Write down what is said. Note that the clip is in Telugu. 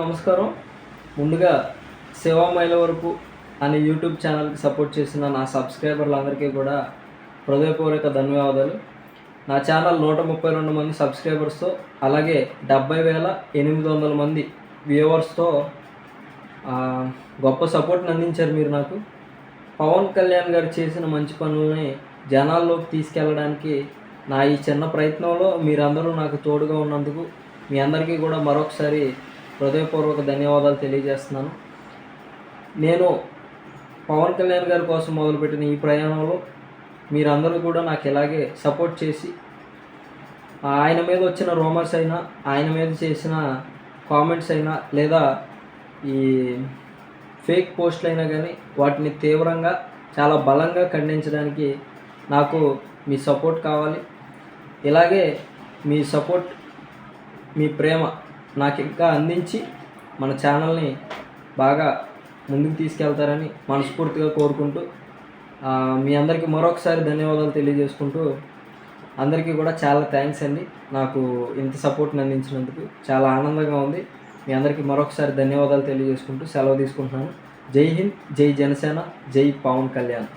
నమస్కారం. ముందుగా సేవామైల వరకు అనే యూట్యూబ్ ఛానల్కి సపోర్ట్ చేసిన నా సబ్స్క్రైబర్లందరికీ కూడా హృదయపూర్వక ధన్యవాదాలు. నా ఛానల్ 132 మంది సబ్స్క్రైబర్స్తో, అలాగే 70,800 మంది వ్యూవర్స్తో గొప్ప సపోర్ట్ని అందించారు మీరు నాకు. పవన్ కళ్యాణ్ గారు చేసిన మంచి పనులని జనాల్లోకి తీసుకెళ్ళడానికి నా ఈ చిన్న ప్రయత్నంలో మీరందరూ నాకు తోడుగా ఉన్నందుకు మీ అందరికీ కూడా మరొకసారి హృదయపూర్వక ధన్యవాదాలు తెలియజేస్తున్నాను. నేను పవన్ కళ్యాణ్ గారి కోసం మొదలుపెట్టిన ఈ ప్రయాణంలో మీరందరూ కూడా నాకు ఇలాగే సపోర్ట్ చేసి ఆయన మీద వచ్చిన రూమర్స్ అయినా, ఆయన మీద చేసిన కామెంట్స్ అయినా, లేదా ఈ ఫేక్ పోస్టులు అయినా కానీ వాటిని తీవ్రంగా చాలా బలంగా ఖండించడానికి నాకు మీ సపోర్ట్ కావాలి. ఇలాగే మీ సపోర్ట్, మీ ప్రేమ నాకు ఇంకా అందించి మన ఛానల్ని బాగా ముందుకు తీసుకెళ్తారని మనస్ఫూర్తిగా కోరుకుంటూ మీ అందరికీ మరొకసారి ధన్యవాదాలు తెలియజేసుకుంటూ, అందరికీ కూడా చాలా థ్యాంక్స్ అండి. నాకు ఇంత సపోర్ట్ని అందించినందుకు చాలా ఆనందంగా ఉంది. మీ అందరికీ మరొకసారి ధన్యవాదాలు తెలియజేసుకుంటూ సెలవు తీసుకుంటున్నాను. జై హింద్, జై జనసేన, జై పవన్ కళ్యాణ్.